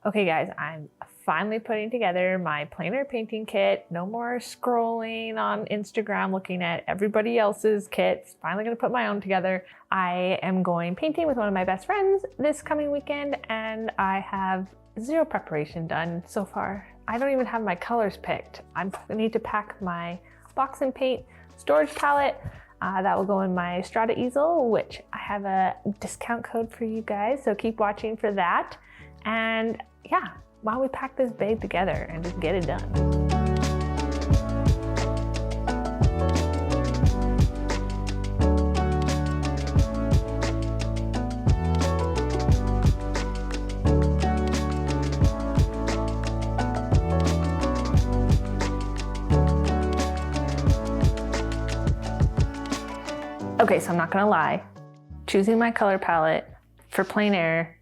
Okay guys, I'm finally putting together my plein air painting kit. No more scrolling on Instagram looking at everybody else's kits. Finally gonna put my own together. I am going painting with one of my best friends this coming weekend and I have zero preparation done so far. I don't even have my colors picked. I need to pack my box and paint storage palette. That will go in my Strata easel, which I have a discount code for you guys, so keep watching for that. And yeah, why don't we pack this bag together and just get it done. Okay, so I'm not gonna lie, choosing my color palette for plein air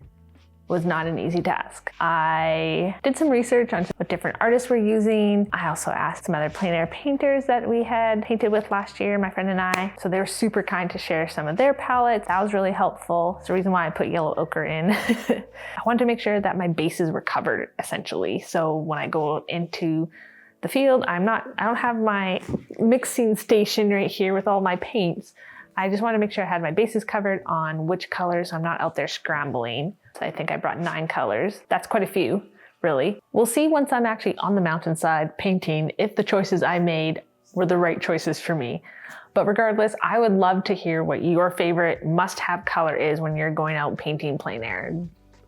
was not an easy task. I did some research on what different artists were using. I also asked some other plein air painters that we had painted with last year, my friend and I. So they were super kind to share some of their palettes. That was really helpful. It's the reason why I put yellow ochre in. I wanted to make sure that my bases were covered essentially. So when I go into the field, I don't have my mixing station right here with all my paints. I just want to make sure I had my bases covered on which colors, so I'm not out there scrambling. So I think I brought 9 colors. That's quite a few, really. We'll see once I'm actually on the mountainside painting if the choices I made were the right choices for me. But regardless, I would love to hear what your favorite must-have color is when you're going out painting plein air.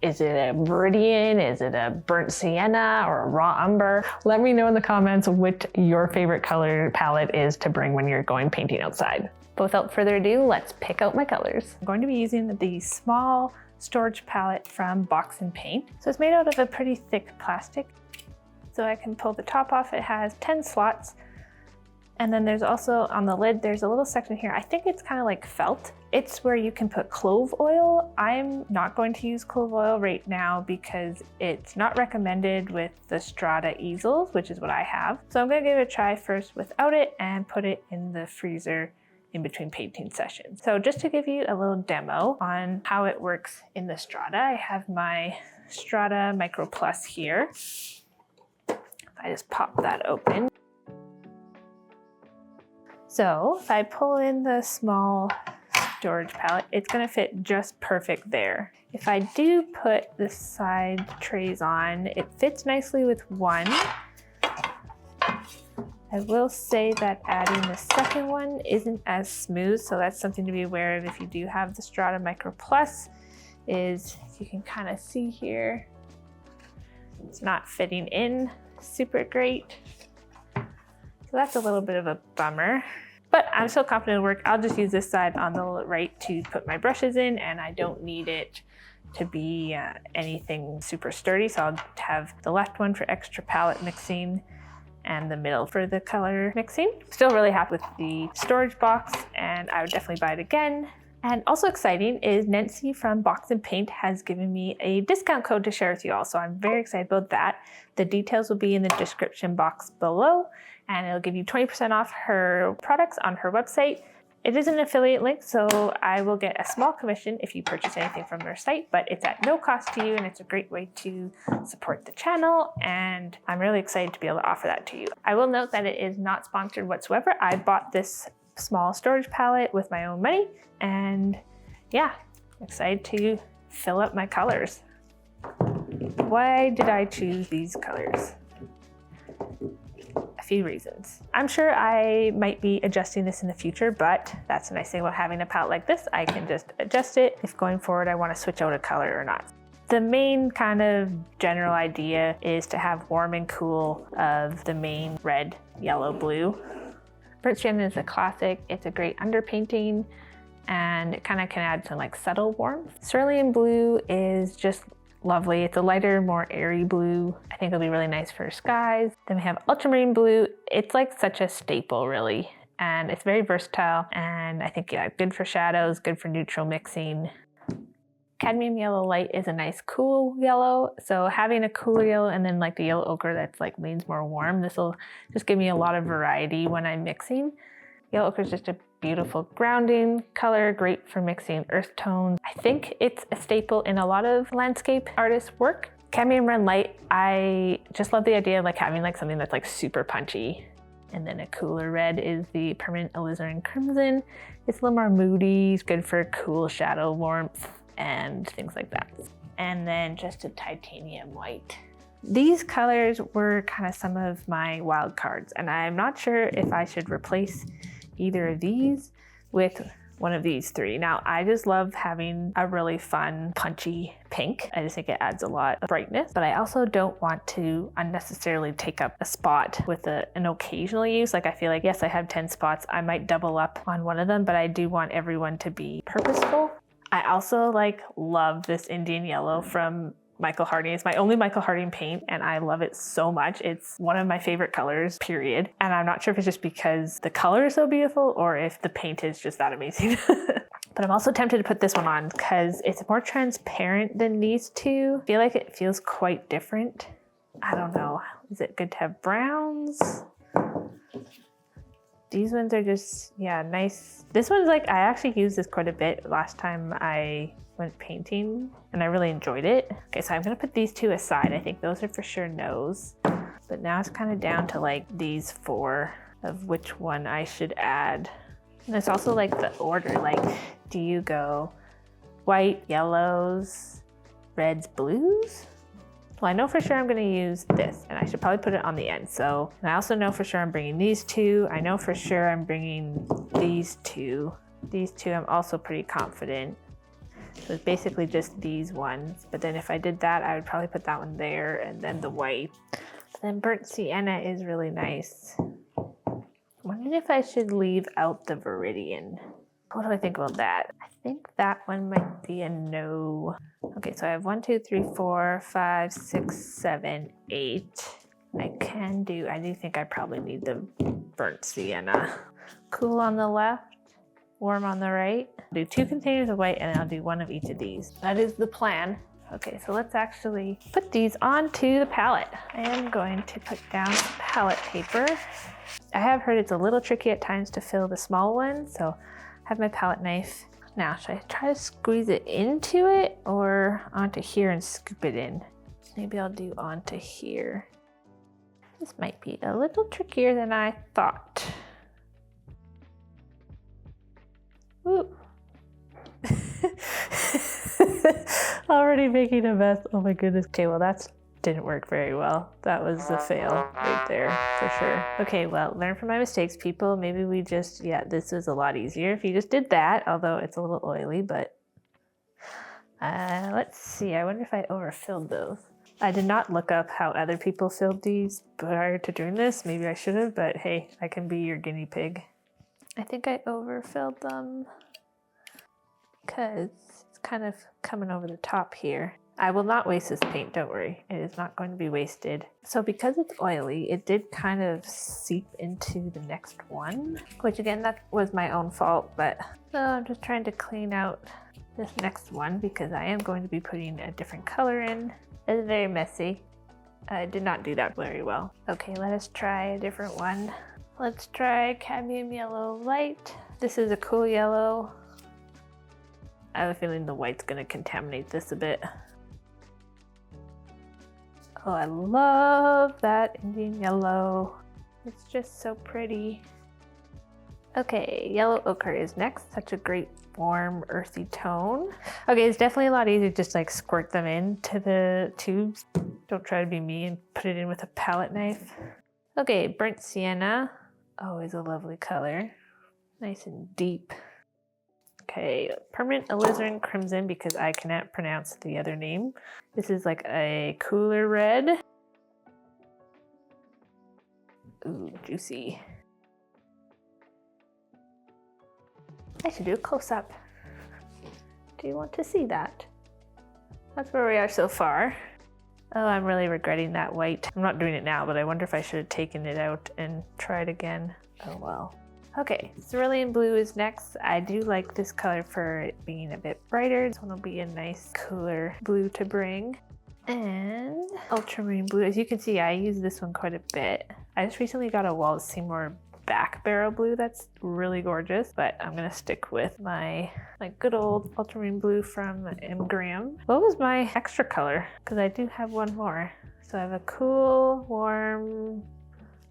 Is it a Viridian? Is it a burnt sienna or a raw umber? Let me know in the comments what your favorite color palette is to bring when you're going painting outside. But without further ado, let's pick out my colors. I'm going to be using the small storage palette from Box and Paint. So it's made out of a pretty thick plastic. So I can pull the top off. It has 10 slots. And then there's also on the lid, there's a little section here. I think it's kind of like felt. It's where you can put clove oil. I'm not going to use clove oil right now because it's not recommended with the Strata easels, which is what I have. So I'm gonna give it a try first without it and put it in the freezer in between painting sessions. So just to give you a little demo on how it works in the Strata, I have my Strata Micro Plus here. I just pop that open. So if I pull in the small storage palette, it's gonna fit just perfect there. If I do put the side trays on, it fits nicely with one. I will say that adding the second one isn't as smooth, so that's something to be aware of if you do have the Strata Micro Plus, is you can kind of see here, it's not fitting in super great. So that's a little bit of a bummer, but I'm still confident it'll work. I'll just use this side on the right to put my brushes in, and I don't need it to be anything super sturdy, so I'll have the left one for extra palette mixing and the middle for the color mixing. Still really happy with the storage box and I would definitely buy it again. And also exciting is Nancy from Box and Paint has given me a discount code to share with you all. So I'm very excited about that. The details will be in the description box below and it'll give you 20% off her products on her website. It is an affiliate link, so I will get a small commission if you purchase anything from their site, but it's at no cost to you and it's a great way to support the channel, and I'm really excited to be able to offer that to you. I will note that it is not sponsored whatsoever. I bought this small storage palette with my own money, and yeah, I'm excited to fill up my colors. Why did I choose these colors? A few reasons. I'm sure I might be adjusting this in the future, but that's the nice thing about having a palette like this. I can just adjust it if going forward I want to switch out a color or not. The main kind of general idea is to have warm and cool of the main red, yellow, blue. Burnt sienna is a classic. It's a great underpainting and it kind of can add some like subtle warmth. Cerulean blue is just lovely. It's a lighter, more airy blue. I think it'll be really nice for skies. Then we have ultramarine blue. It's like such a staple really, and it's very versatile. And I think, yeah, good for shadows, good for neutral mixing. Cadmium yellow light is a nice cool yellow. So having a cooler yellow and then like the yellow ochre that's like leans more warm, this will just give me a lot of variety when I'm mixing. Yellow ochre is just a beautiful grounding color, great for mixing earth tones. I think it's a staple in a lot of landscape artists' work. Cadmium Red Light, I just love the idea of like having like something that's like super punchy. And then a cooler red is the Permanent Alizarin Crimson. It's a little more moody, it's good for cool shadow warmth and things like that. And then just a titanium white. These colors were kind of some of my wild cards, and I'm not sure if I should replace either of these with one of these three. Now, I just love having a really fun, punchy pink. I just think it adds a lot of brightness, but I also don't want to unnecessarily take up a spot with an occasional use. Like I feel like, yes, I have 10 spots. I might double up on one of them, but I do want everyone to be purposeful. I also love this Indian yellow from Michael Harding. It's my only Michael Harding paint and I love it so much. It's one of my favorite colors, period. And I'm not sure if it's just because the color is so beautiful or if the paint is just that amazing. But I'm also tempted to put this one on because it's more transparent than these two. I feel like it feels quite different. I don't know. Is it good to have browns? These ones are just, yeah, nice. This one's I actually used this quite a bit last time I went painting and I really enjoyed it. Okay, so I'm gonna put these two aside. I think those are for sure no's. But now it's kind of down to these four of which one I should add. And it's also the order, do you go white, yellows, reds, blues? Well, I know for sure I'm gonna use this and I should probably put it on the end. So, and I also know for sure I'm bringing these two. I know for sure I'm bringing these two. These two I'm also pretty confident. So it's basically just these ones. But then if I did that, I would probably put that one there and then the white. But then burnt sienna is really nice. I'm wondering if I should leave out the Viridian. What do I think about that? I think that one might be a no. Okay, so I have 1, 2, 3, 4, 5, 6, 7, 8. I do think I probably need the burnt sienna. Cool on the left, warm on the right. I'll do 2 containers of white and I'll do 1 of each of these. That is the plan. Okay, so let's actually put these onto the palette. I am going to put down some palette paper. I have heard it's a little tricky at times to fill the small one, so I have my palette knife. Now, should I try to squeeze it into it or onto here and scoop it in? Maybe I'll do onto here. This might be a little trickier than I thought. Ooh. Already making a mess. Oh my goodness. Okay, well that didn't work very well. That was a fail right there for sure. Okay, well, learn from my mistakes, people. Maybe we just, this is a lot easier if you just did that, although it's a little oily, but let's see. I wonder if I overfilled those. I did not look up how other people filled these prior to doing this. Maybe I should have, but hey, I can be your guinea pig. I think I overfilled them because it's kind of coming over the top here. I will not waste this paint, don't worry. It is not going to be wasted. So because it's oily, it did kind of seep into the next one, which again, that was my own fault, but so I'm just trying to clean out this next one because I am going to be putting a different color in. It's very messy. I did not do that very well. Okay, let us try a different one. Let's try cadmium yellow light. This is a cool yellow. I have a feeling the white's gonna contaminate this a bit. Oh, I love that Indian yellow. It's just so pretty. Okay, yellow ochre is next. Such a great warm, earthy tone. Okay, it's definitely a lot easier to just squirt them into the tubes. Don't try to be me and put it in with a palette knife. Okay, burnt sienna. Always a lovely color. Nice and deep. Okay, permanent alizarin crimson because I cannot pronounce the other name. This is a cooler red. Ooh, juicy. I should do a close-up. Do you want to see that? That's where we are so far. Oh, I'm really regretting that white. I'm not doing it now, but I wonder if I should have taken it out and tried again. Oh well. Okay, cerulean blue is next. I do like this color for it being a bit brighter. This one will be a nice cooler blue to bring. And ultramarine blue, as you can see, I use this one quite a bit. I just recently got a Walt Seymour back barrel blue that's really gorgeous, but I'm gonna stick with my good old ultramarine blue from M. Graham. What was my extra color? Because I do have one more. So I have a cool,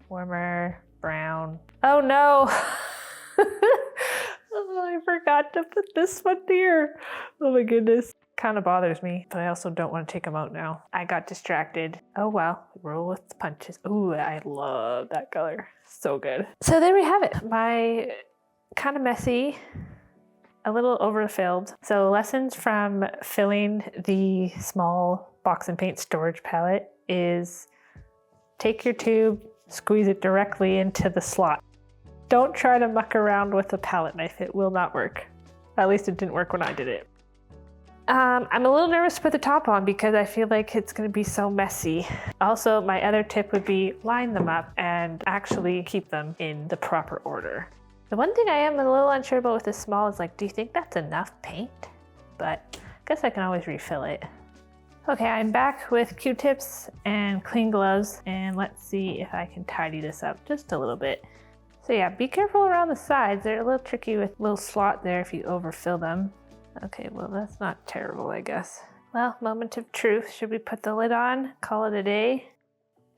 warmer brown. Oh no! Oh, I forgot to put this one here. Oh my goodness. Kind of bothers me, but I also don't want to take them out now. I got distracted. Oh well, roll with the punches. Ooh, I love that color. So good. So there we have it. My kind of messy, a little overfilled. So lessons from filling the small box and paint storage palette is take your tube, squeeze it directly into the slot. Don't try to muck around with a palette knife. It will not work. At least it didn't work when I did it. I'm a little nervous to put the top on because I feel like it's going to be so messy. Also, my other tip would be line them up and actually keep them in the proper order. The one thing I am a little unsure about with this small is do you think that's enough paint? But I guess I can always refill it. Okay, I'm back with Q-tips and clean gloves, and let's see if I can tidy this up just a little bit. So yeah, be careful around the sides. They're a little tricky with a little slot there if you overfill them. Okay, well that's not terrible, I guess. Well, moment of truth. Should we put the lid on, call it a day?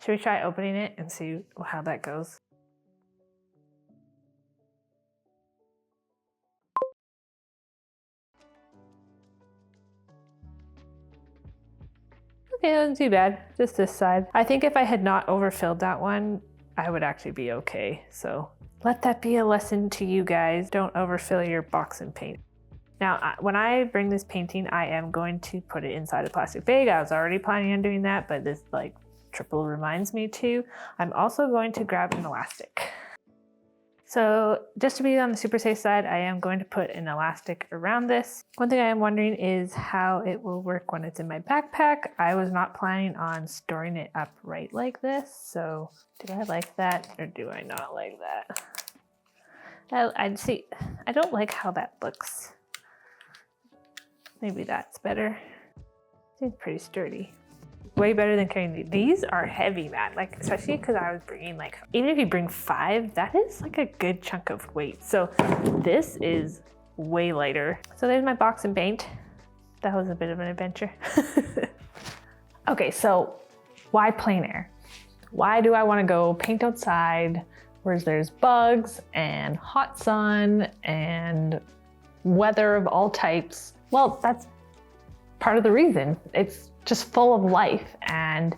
Should we try opening it and see how that goes? Okay, that wasn't too bad. Just this side. I think if I had not overfilled that one, I would actually be okay. So let that be a lesson to you guys. Don't overfill your box and paint. Now, when I bring this painting, I am going to put it inside a plastic bag. I was already planning on doing that, but this triple reminds me to. I'm also going to grab an elastic. So just to be on the super safe side, I am going to put an elastic around this. One thing I am wondering is how it will work when it's in my backpack. I was not planning on storing it upright like this. So do I like that or do I not like that? I don't like how that looks. Maybe that's better. Seems pretty sturdy. Way better than carrying these. These are heavy, man. Especially because I was bringing even if you bring 5, that is a good chunk of weight. So this is way lighter. So there's my box and paint. That was a bit of an adventure. Okay, so why plein air? Why do I want to go paint outside where there's bugs and hot sun and weather of all types? Well, that's part of the reason. It's just full of life. And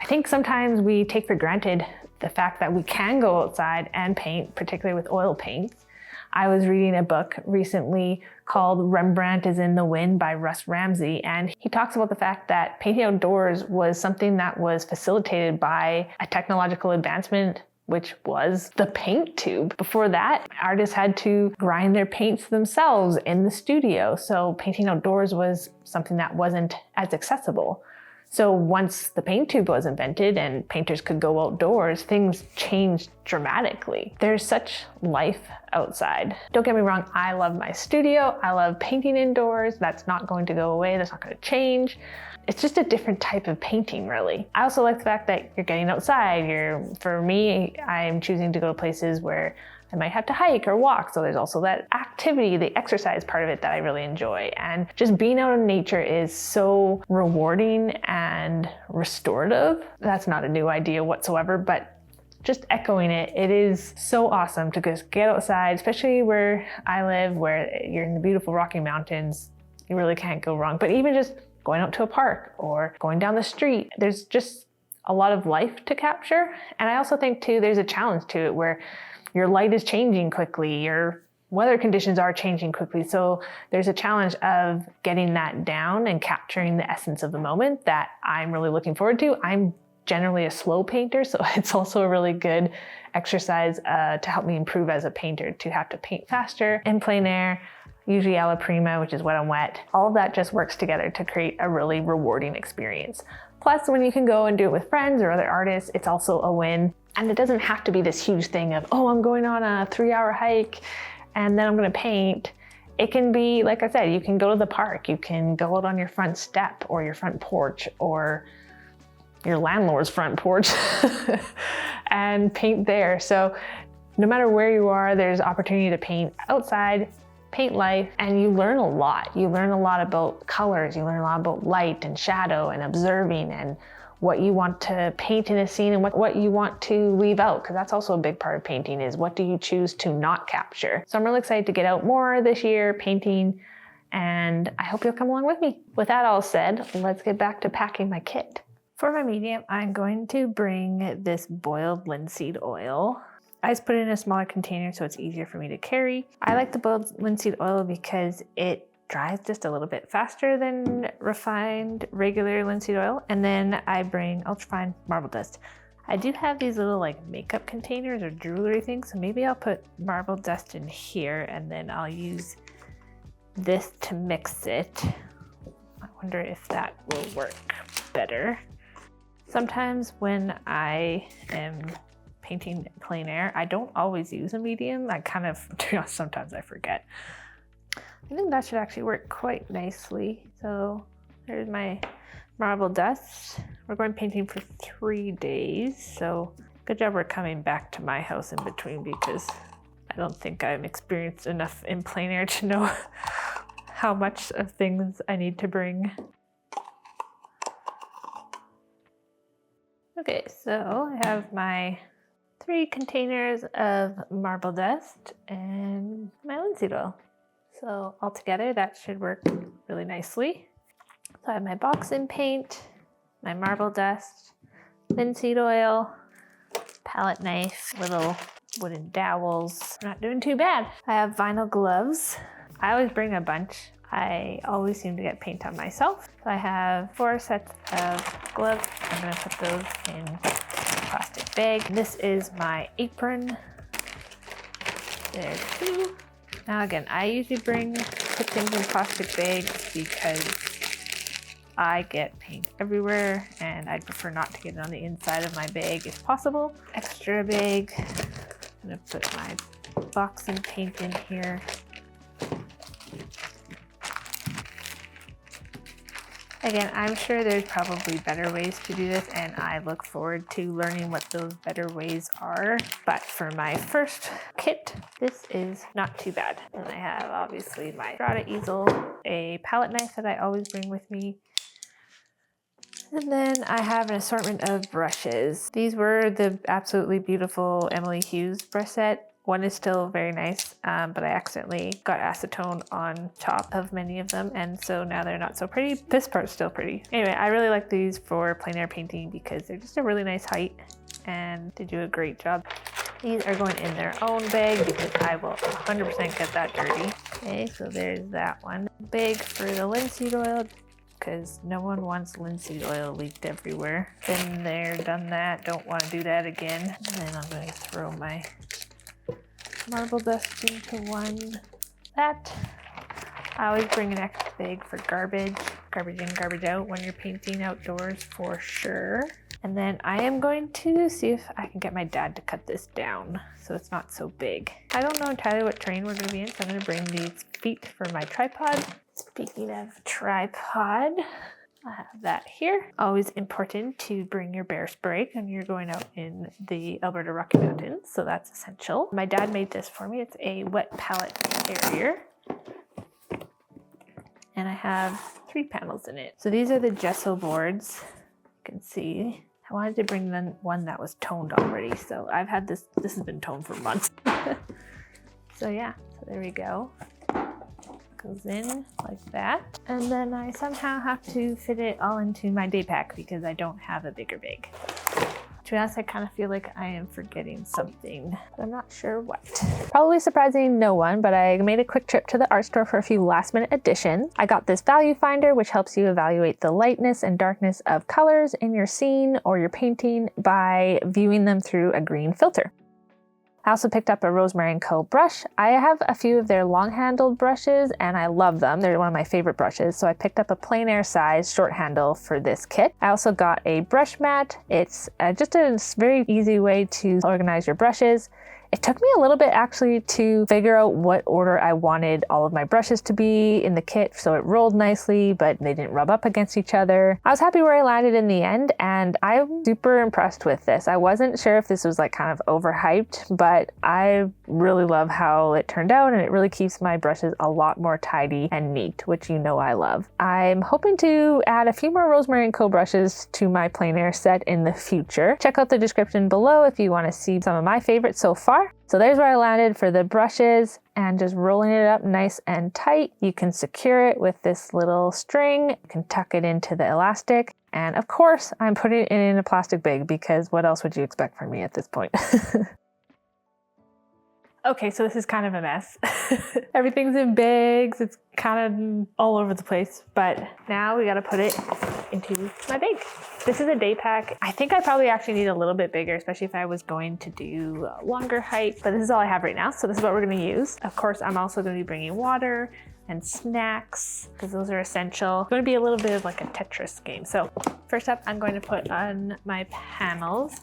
I think sometimes we take for granted the fact that we can go outside and paint, particularly with oil paints. I was reading a book recently called Rembrandt is in the Wind by Russ Ramsey, and he talks about the fact that painting outdoors was something that was facilitated by a technological advancement, which was the paint tube. Before that, artists had to grind their paints themselves in the studio. So painting outdoors was something that wasn't as accessible. So once the paint tube was invented and painters could go outdoors, things changed dramatically. There's such life outside. Don't get me wrong, I love my studio. I love painting indoors. That's not going to go away. That's not going to change. It's just a different type of painting, really. I also like the fact that you're getting outside. For me, I'm choosing to go to places where I might have to hike or walk. So there's also that activity, the exercise part of it that I really enjoy. And just being out in nature is so rewarding and restorative. That's not a new idea whatsoever, but just echoing it, it is so awesome to just get outside, especially where I live, where you're in the beautiful Rocky Mountains. You really can't go wrong. But even just going out to a park or going down the street, there's just a lot of life to capture. And I also think too, there's a challenge to it where your light is changing quickly, your weather conditions are changing quickly. So there's a challenge of getting that down and capturing the essence of the moment that I'm really looking forward to. I'm generally a slow painter, so it's also a really good exercise to help me improve as a painter, to have to paint faster in plein air, usually alla prima, which is wet on wet. All of that just works together to create a really rewarding experience. Plus, when you can go and do it with friends or other artists, it's also a win. And it doesn't have to be this huge thing of, oh, I'm going on a 3-hour hike and then I'm gonna paint. It can be, like I said, you can go to the park, you can go out on your front step or your front porch or your landlord's front porch and paint there. So No matter where you are, there's opportunity to paint outside, paint life, and you learn a lot. You learn a lot about colors, you learn a lot about light and shadow and observing and what you want to paint in a scene and what you want to leave out, because that's also a big part of painting, is what do you choose to not capture. So I'm really excited to get out more this year painting, and I hope you'll come along with me. With that all said, let's get back to packing my kit. For my medium, I'm going to bring this boiled linseed oil. I just put it in a smaller container so it's easier for me to carry. I like the boiled linseed oil because it dries just a little bit faster than refined regular linseed oil. And then I bring ultrafine marble dust. I do have these little like makeup containers or jewelry things, so maybe I'll put marble dust in here and then I'll use this to mix it. I wonder if that will work better. Sometimes when I am painting plein air, I don't always use a medium. I kind of, sometimes I forget. I think that should actually work quite nicely. So there's my marble dust. We're going painting for 3 days. So good job we're coming back to my house in between, because I don't think I'm experienced enough in plein air to know how much of things I need to bring. Okay, so I have my 3 containers of marble dust and my linseed oil. So altogether that should work really nicely. So I have my boxing paint, my marble dust, linseed oil, palette knife, little wooden dowels. I'm not doing too bad. I have vinyl gloves. I always bring a bunch. I always seem to get paint on myself. So I have 4 sets of gloves. I'm gonna put those in a plastic bag. This is my apron. There's 2. Now again, I usually put things in plastic bags because I get paint everywhere and I'd prefer not to get it on the inside of my bag if possible. Extra bag. I'm gonna put my boxing paint in here. Again, I'm sure there's probably better ways to do this, and I look forward to learning what those better ways are. But for my first kit, this is not too bad. And I have obviously my Strata easel, a palette knife that I always bring with me. And then I have an assortment of brushes. These were the absolutely beautiful Emily Hughes brush set. One is still very nice, but I accidentally got acetone on top of many of them, and so now they're not so pretty. This part's still pretty. Anyway, I really like these for plein air painting because they're just a really nice height and they do a great job. These are going in their own bag because I will 100% get that dirty. Okay, so there's that one. Bag for the linseed oil, because no one wants linseed oil leaked everywhere. Been there, done that, don't want to do that again. And then I'm going to throw my marble dust into one. That. I always bring an extra bag for garbage. Garbage in, garbage out when you're painting outdoors for sure. And then I am going to see if I can get my dad to cut this down so it's not so big. I don't know entirely what terrain we're going to be in, so I'm going to bring these feet for my tripod. Speaking of tripod, I have that here. Always important to bring your bear spray when you're going out in the Alberta Rocky Mountains, so that's essential. My dad made this for me. It's a wet palette carrier. And I have 3 panels in it. So these are the gesso boards. You can see. I wanted to bring one that was toned already, so I've had this has been toned for months. So yeah, so there we go. Goes in like that. And then I somehow have to fit it all into my day pack because I don't have a bigger bag. To be honest, I kind of feel like I am forgetting something, but I'm not sure what. Probably surprising no one, but I made a quick trip to the art store for a few last minute additions. I got this value finder, which helps you evaluate the lightness and darkness of colors in your scene or your painting by viewing them through a green filter. I also picked up a Rosemary Co brush. I have a few of their long-handled brushes and I love them. They're one of my favorite brushes. So I picked up a plein air size short handle for this kit. I also got a brush mat. It's just a very easy way to organize your brushes. It took me a little bit actually to figure out what order I wanted all of my brushes to be in the kit so it rolled nicely, but they didn't rub up against each other. I was happy where I landed in the end, and I'm super impressed with this. I wasn't sure if this was like kind of overhyped, but I really love how it turned out, and it really keeps my brushes a lot more tidy and neat, which you know I love. I'm hoping to add a few more Rosemary Co brushes to my plein air set in the future. Check out the description below if you want to see some of my favorites so far. So there's where I landed for the brushes, and just rolling it up nice and tight. You can secure it with this little string. You can tuck it into the elastic. And of course, I'm putting it in a plastic bag because what else would you expect from me at this point? Okay, so this is kind of a mess. Everything's in bags. It's kind of all over the place, but now we gotta put it into my bag. This is a day pack. I think I probably actually need a little bit bigger, especially if I was going to do a longer hike, but this is all I have right now. So this is what we're gonna use. Of course, I'm also gonna be bringing water and snacks because those are essential. It's going to be a little bit of like a Tetris game. So first up, I'm going to put on my panels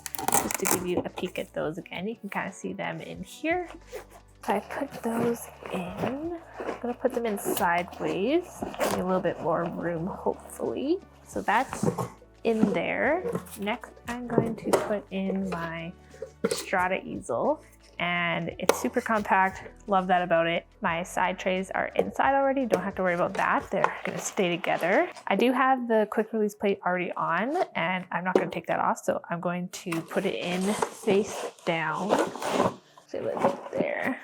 just to give you a peek at those again. You can kind of see them in here. So I put those in. I'm going to put them in sideways, give me a little bit more room, hopefully. So that's in there. Next, I'm going to put in my Strata easel. And it's super compact, love that about it. My side trays are inside already, don't have to worry about that. They're gonna stay together. I do have the quick release plate already on, and I'm not gonna take that off, so I'm going to put it in face down. So let's there.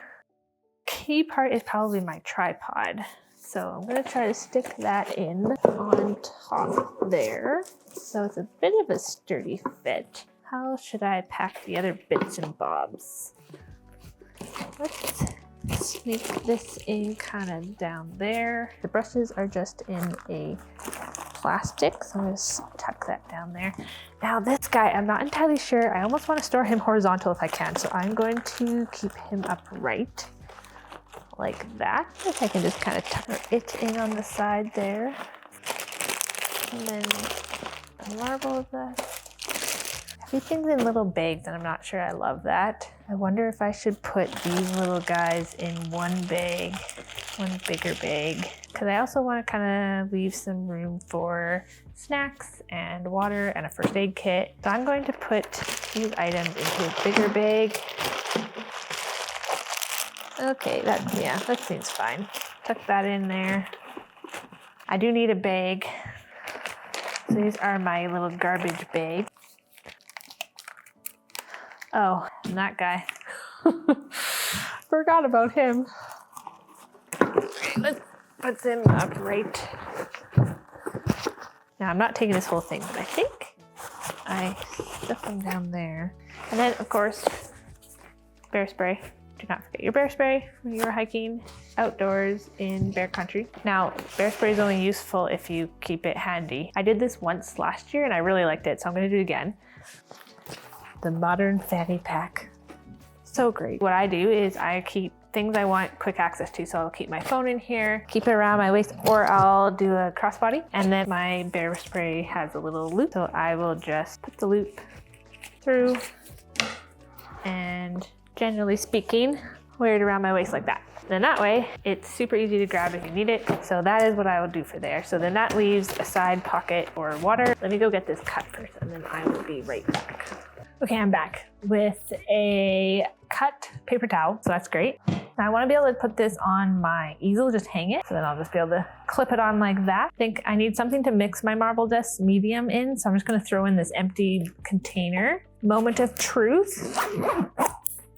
Key part is probably my tripod. So I'm gonna try to stick that in on top there. So it's a bit of a sturdy fit. How should I pack the other bits and bobs? Let's sneak this in kind of down there. The brushes are just in a plastic, so I'm gonna just tuck that down there. Now this guy, I'm not entirely sure. I almost want to store him horizontal if I can, so I'm going to keep him upright like that. If I can just kind of tuck it in on the side there. And then unravel that. Everything's in little bags, and I'm not sure I love that. I wonder if I should put these little guys in one bag, one bigger bag, because I also want to kind of leave some room for snacks and water and a first aid kit. So I'm going to put these items into a bigger bag. Okay, that seems fine. Tuck that in there. I do need a bag. So these are my little garbage bags. Oh, and that guy. Forgot about him. Okay, let's put him upright. Now, I'm not taking this whole thing, but I think I stuff him down there. And then, of course, bear spray. Do not forget your bear spray when you're hiking outdoors in bear country. Now, bear spray is only useful if you keep it handy. I did this once last year and I really liked it, so I'm gonna do it again. The modern fanny pack. So great. What I do is I keep things I want quick access to. So I'll keep my phone in here, keep it around my waist, or I'll do a crossbody. And then my bear spray has a little loop. So I will just put the loop through and generally speaking, wear it around my waist like that. Then that way, it's super easy to grab if you need it. So that is what I will do for there. So then that leaves a side pocket or water. Let me go get this cut first and then I will be right back. Okay, I'm back with a cut paper towel, so that's great. Now I want to be able to put this on my easel, just hang it, so then I'll just be able to clip it on like that. I think I need something to mix my marble dust medium in, so I'm just going to throw in this empty container. Moment of truth.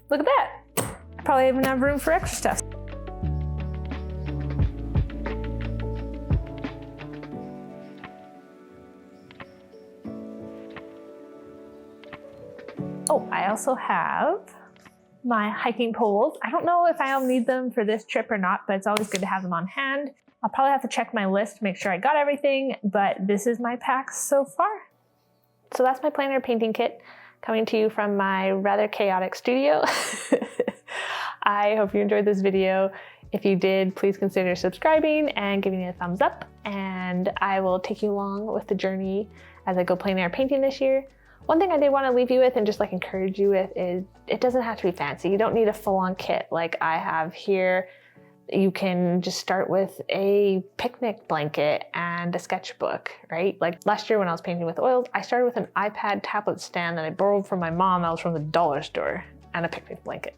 Look at that. I probably even have room for extra stuff. Oh, I also have my hiking poles. I don't know if I'll need them for this trip or not, but it's always good to have them on hand. I'll probably have to check my list to make sure I got everything, but this is my pack so far. So that's my plein air painting kit coming to you from my rather chaotic studio. I hope you enjoyed this video. If you did, please consider subscribing and giving it a thumbs up, and I will take you along with the journey as I go plein air painting this year. One thing I did want to leave you with and just like encourage you with is it doesn't have to be fancy. You don't need a full-on kit like I have here. You can just start with a picnic blanket and a sketchbook, right? Like last year when I was painting with oils, I started with an iPad tablet stand that I borrowed from my mom. That was from the dollar store, and a picnic blanket.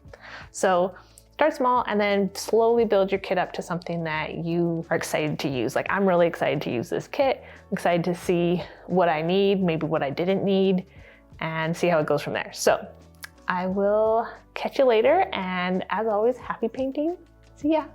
So start small and then slowly build your kit up to something that you are excited to use. Like I'm really excited to use this kit. I'm excited to see what I need, maybe what I didn't need, and see how it goes from there. So I will catch you later, and as always, happy painting. See ya.